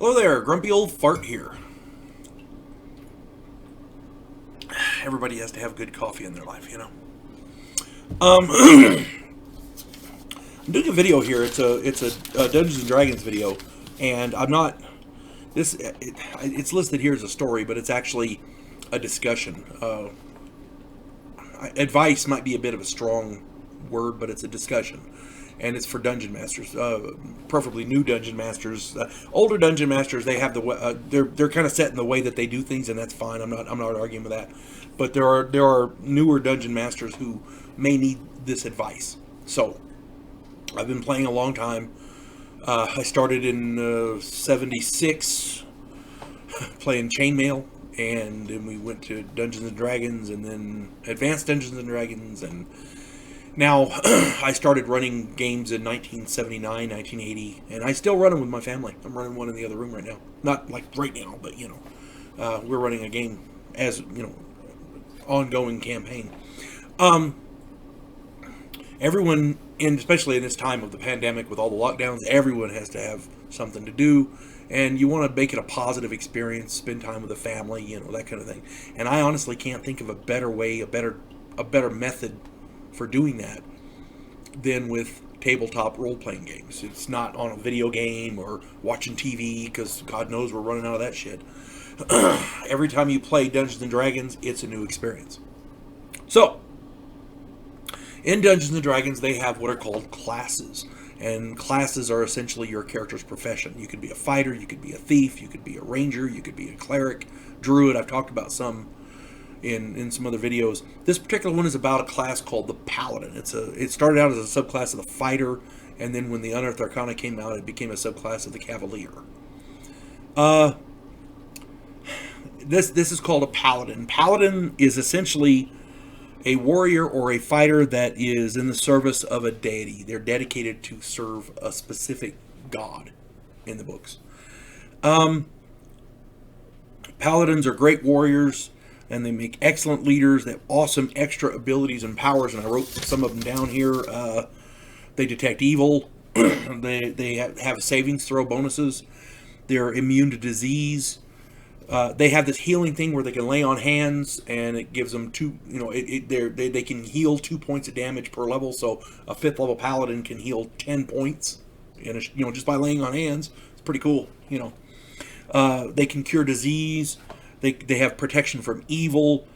Hello there, Grumpy Old Fart here. Everybody has to have good coffee in their life, you know. I'm doing a video here. It's a Dungeons and Dragons video, and I'm not it's listed here as a story, but it's actually a discussion. Advice might be a bit of a strong word, but it's a discussion, and it's for dungeon masters, preferably new dungeon masters. Older dungeon masters, they have they're kind of set in the way that they do things, and that's fine. I'm not arguing with that. But there are newer dungeon masters who may need this advice. So I've been playing a long time. I started in '76 playing Chainmail, and then we went to Dungeons and Dragons, and then Advanced Dungeons and Dragons, and now I started running games in 1979, 1980, and I still run them with my family. I'm running one in the other room right now. Not like right now, but we're running a game as ongoing campaign. Everyone, and especially in this time of the pandemic with all the lockdowns, everyone has to have something to do, and you want to make it a positive experience, spend time with the family, that kind of thing. And I honestly can't think of a better way, a better method for doing that than with tabletop role-playing games. It's not on a video game or watching TV, because God knows we're running out of that shit. Every time you play Dungeons and Dragons, it's a new experience. So, in Dungeons and Dragons, they have what are called classes. And classes are essentially your character's profession. You could be a fighter, you could be a thief, you could be a ranger, you could be a cleric, druid. I've talked about some in some other videos. This particular one is about a class called the Paladin. It started out as a subclass of the fighter, and then when the Unearthed Arcana came out, it became a subclass of the Cavalier. This is called a Paladin. Paladin is essentially a warrior or a fighter that is in the service of a deity. They're dedicated to serve a specific god in the books. Paladins are great warriors, and they make excellent leaders. They have awesome extra abilities and powers, and I wrote some of them down here. They detect evil. they have savings throw bonuses. They're immune to disease. They have this healing thing where they can lay on hands, and it gives them they can heal 2 points of damage per level. So a 5th level paladin can heal 10 points, just by laying on hands. It's pretty cool. They can cure disease. They have protection from evil.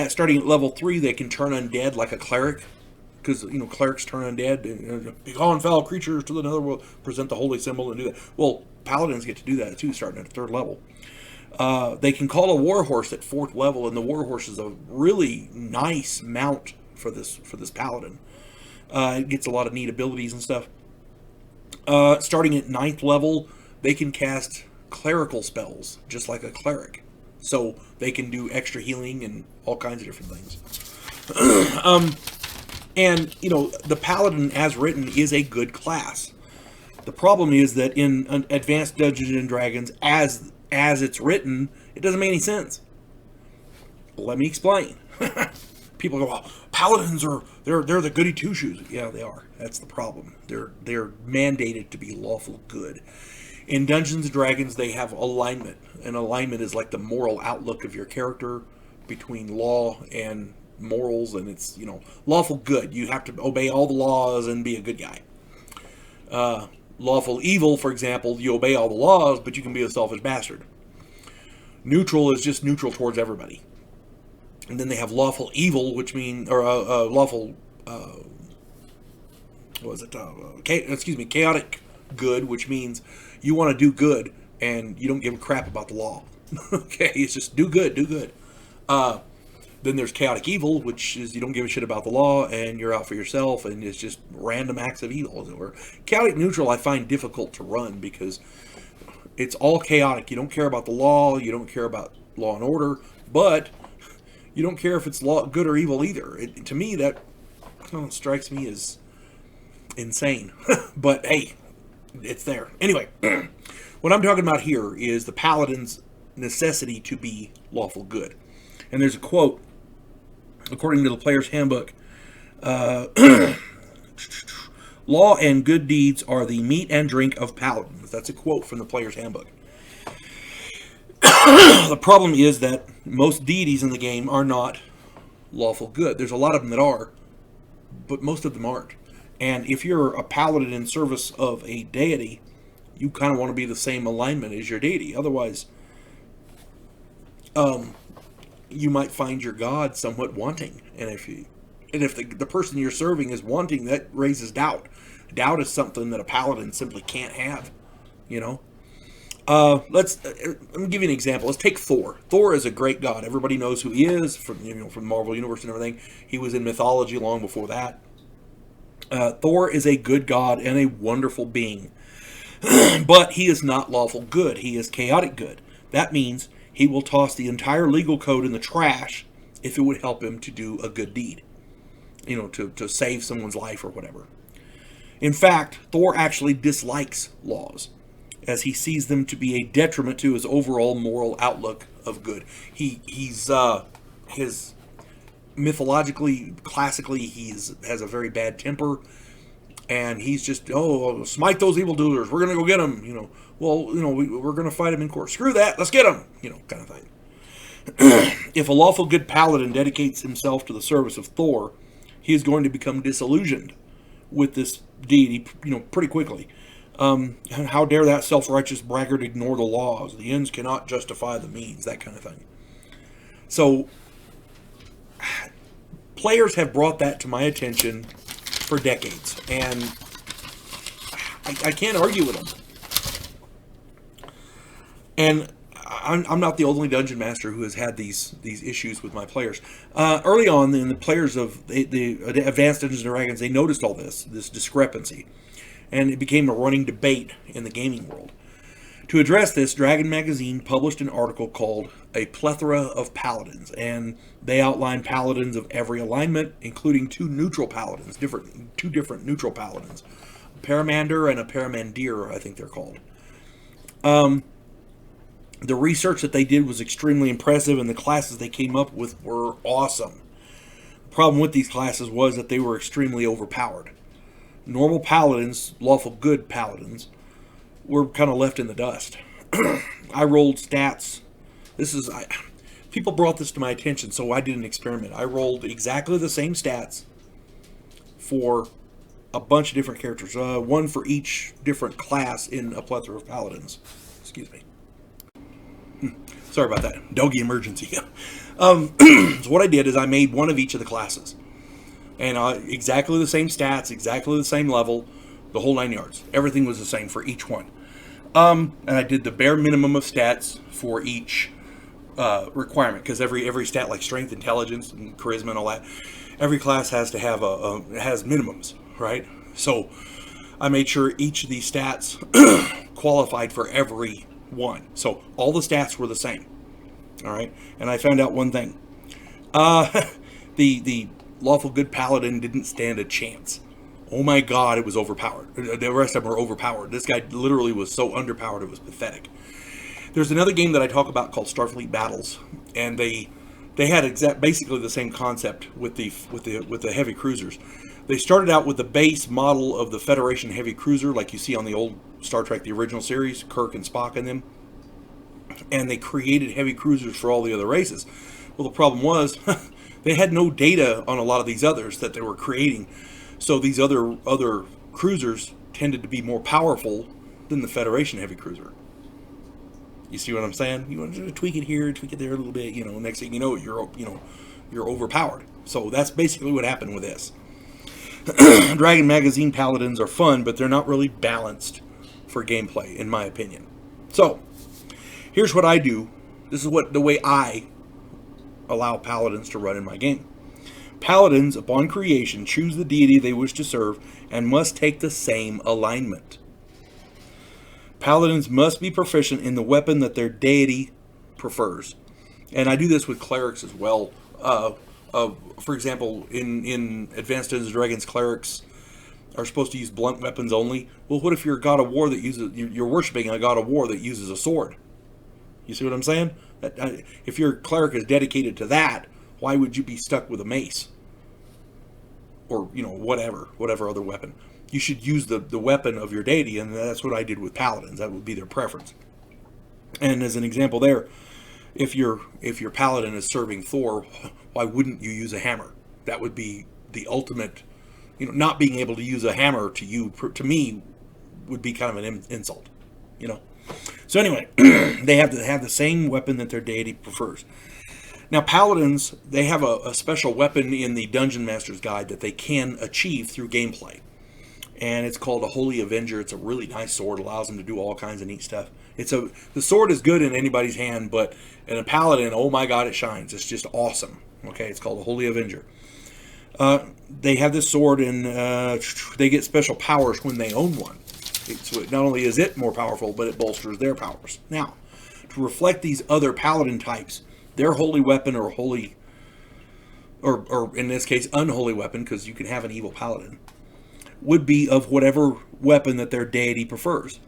Starting at level 3, they can turn undead like a cleric, because clerics turn undead. They call on foul creatures to the netherworld, present the holy symbol, and do that. Well, paladins get to do that too, starting at 3rd level. They can call a warhorse at 4th level, and the warhorse is a really nice mount for this paladin. It gets a lot of neat abilities and stuff. Starting at 9th level, they can cast clerical spells, just like a cleric. So they can do extra healing and all kinds of different things. And, the paladin, as written, is a good class. The problem is that in Advanced Dungeons and Dragons, as it's written, it doesn't make any sense. Let me explain. People go, "Oh, paladins they're the goody two shoes." Yeah, they are. That's the problem. They're mandated to be lawful good. In Dungeons and Dragons, they have alignment, and alignment is like the moral outlook of your character between law and morals, and it's lawful good. You have to obey all the laws and be a good guy. Lawful evil, for example, you obey all the laws, but you can be a selfish bastard. Neutral is just neutral towards everybody. And then they have lawful evil, which means, or lawful, chaotic good, which means you want to do good and you don't give a crap about the law. Okay, it's just do good. Then there's chaotic evil, which is you don't give a shit about the law and you're out for yourself, and it's just random acts of evil, as it were. Chaotic neutral I find difficult to run because it's all chaotic. You don't care about the law, you don't care about law and order, but you don't care if it's good or evil either. To me, that strikes me as insane. But hey, it's there. Anyway, what I'm talking about here is the paladin's necessity to be lawful good. And there's a quote, according to the player's handbook, Law and good deeds are the meat and drink of paladins. That's a quote from the player's handbook. The problem is that most deities in the game are not lawful good. There's a lot of them that are, but most of them aren't. And if you're a paladin in service of a deity, you kind of want to be the same alignment as your deity. Otherwise, you might find your god somewhat wanting. And if the person you're serving is wanting, that raises doubt. Doubt is something that a paladin simply can't have, you know. Let me give you an example. Let's take Thor. Thor is a great god. Everybody knows who he is from the Marvel Universe and everything. He was in mythology long before that. Thor is a good god and a wonderful being. But he is not lawful good. He is chaotic good. That means he will toss the entire legal code in the trash if it would help him to do a good deed. You know, to save someone's life or whatever. In fact, Thor actually dislikes laws, as he sees them to be a detriment to his overall moral outlook of good. He's mythologically, classically, has a very bad temper, and he's just, smite those evildoers. We're gonna go get them. We're gonna fight him in court. Screw that. Let's get him. Kind of thing. If a lawful good paladin dedicates himself to the service of Thor, he is going to become disillusioned with this deity, pretty quickly. How dare that self-righteous braggart ignore the laws? The ends cannot justify the means, that kind of thing. So, players have brought that to my attention for decades, and I can't argue with them. And I'm not the only dungeon master who has had these issues with my players. Early on, in the players of the Advanced Dungeons & Dragons, they noticed all this discrepancy. And it became a running debate in the gaming world. To address this, Dragon Magazine published an article called A Plethora of Paladins, and they outlined paladins of every alignment, including two neutral paladins, two different neutral paladins, a Paramander and a Paramandir, I think they're called. The research that they did was extremely impressive, and the classes they came up with were awesome. The problem with these classes was that they were extremely overpowered. Normal paladins, lawful good paladins, were kind of left in the dust. I rolled stats. People brought this to my attention, so I did an experiment. I rolled exactly the same stats for a bunch of different characters, one for each different class in a plethora of paladins. Excuse me. Sorry about that. Doggy emergency. So what I did is I made one of each of the classes. And exactly the same stats, exactly the same level, the whole 9 yards. Everything was the same for each one. And I did the bare minimum of stats for each requirement, because every stat, like strength, intelligence, and charisma, and all that, every class has to have has minimums, right? So I made sure each of these stats qualified for every one. So all the stats were the same. All right, and I found out one thing. The lawful good paladin didn't stand a chance. Oh my god, it was overpowered. The rest of them were overpowered. This guy literally was so underpowered it was pathetic. There's another game that I talk about called Starfleet Battles, and they had basically the same concept with the heavy cruisers. They started out with the base model of the Federation heavy cruiser, like you see on the old Star Trek, the original series, Kirk and Spock and them. And they created heavy cruisers for all the other races. Well, the problem was they had no data on a lot of these others that they were creating. So these other cruisers tended to be more powerful than the Federation heavy cruiser. You see what I'm saying? You want to tweak it here, tweak it there a little bit. Next thing you know, you're overpowered. So that's basically what happened with this. Dragon Magazine Paladins are fun, but they're not really balanced for gameplay, in my opinion. So here's what I do. This is the way I allow paladins to run in my game. Paladins, upon creation, choose the deity they wish to serve and must take the same alignment. Paladins must be proficient in the weapon that their deity prefers. And I do this with clerics as well. For example, in Advanced Dungeons & Dragons, clerics are supposed to use blunt weapons only. Well, what if you're a god of war you're worshiping a god of war that uses a sword? You see what I'm saying? If your cleric is dedicated to that, why would you be stuck with a mace? Or, whatever other weapon. you should use the weapon of your deity, and that's what I did with Paladins. That would be their preference. And as an example there, if your Paladin is serving Thor, why wouldn't you use a hammer? That would be the ultimate, not being able to use a hammer to me, would be kind of an insult, So anyway, they have to have the same weapon that their deity prefers. Now, Paladins, they have a special weapon in the Dungeon Master's Guide that they can achieve through gameplay. And it's called a Holy Avenger. It's a really nice sword. Allows them to do all kinds of neat stuff. The sword is good in anybody's hand, but in a Paladin, oh my God, it shines. It's just awesome. Okay, it's called a Holy Avenger. They have this sword, and they get special powers when they own one. So not only is it more powerful, but it bolsters their powers. Now, to reflect these other Paladin types, their holy weapon or holy, or in this case, unholy weapon, because you can have an evil Paladin, would be of whatever weapon that their deity prefers.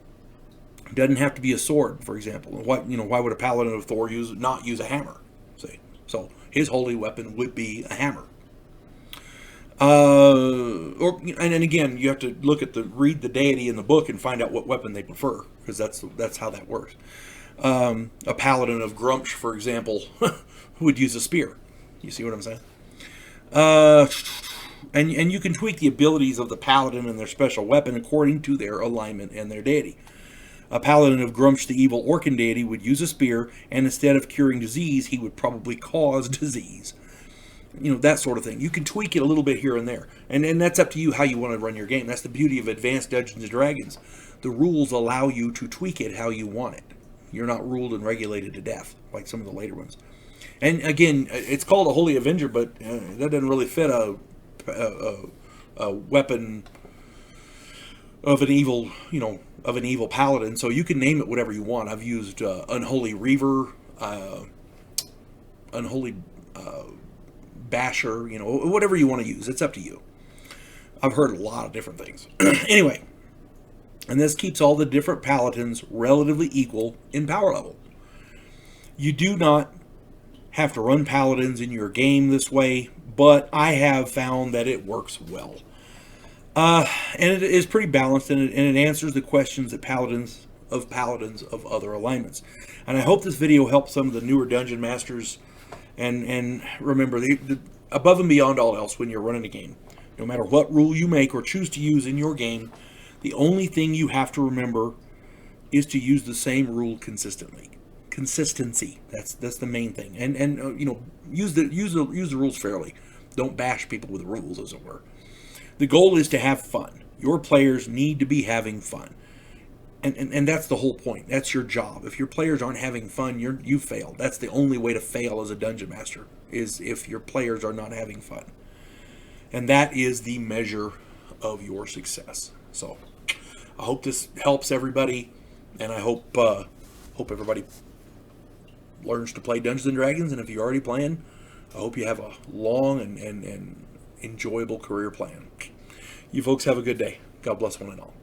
It doesn't have to be a sword, for example. Why would a Paladin of Thor not use a hammer? See, so his holy weapon would be a hammer. And again, you have to read the deity in the book and find out what weapon they prefer, because that's how that works. A Paladin of Grumsh, for example, would use a spear. You see what I'm saying? And you can tweak the abilities of the Paladin and their special weapon according to their alignment and their deity. A Paladin of Grumsh, the evil Orcan deity, would use a spear, and instead of curing disease, he would probably cause disease. That sort of thing. You can tweak it a little bit here and there. And that's up to you how you want to run your game. That's the beauty of Advanced Dungeons & Dragons. The rules allow you to tweak it how you want it. You're not ruled and regulated to death, like some of the later ones. And again, it's called a Holy Avenger, but that doesn't really fit a weapon of an evil, Paladin. So you can name it whatever you want. I've used Unholy Reaver, Unholy Basher, whatever you want to use. It's up to you. I've heard a lot of different things. Anyway, and this keeps all the different Paladins relatively equal in power level. You do not have to run Paladins in your game this way, but I have found that it works well. And it is pretty balanced, and it answers the questions that Paladins of other alignments. And I hope this video helps some of the newer Dungeon Masters. And remember, above and beyond all else, when you're running a game, no matter what rule you make or choose to use in your game, the only thing you have to remember is to use the same rule consistently. Consistency. That's the main thing. And use the rules fairly. Don't bash people with the rules, as it were. The goal is to have fun. Your players need to be having fun. And that's the whole point. That's your job. If your players aren't having fun, you failed. That's the only way to fail as a dungeon master, is if your players are not having fun. And that is the measure of your success. So I hope this helps everybody, and I hope everybody learns to play Dungeons & Dragons. And if you're already playing, I hope you have a long and enjoyable career plan. You folks have a good day. God bless one and all.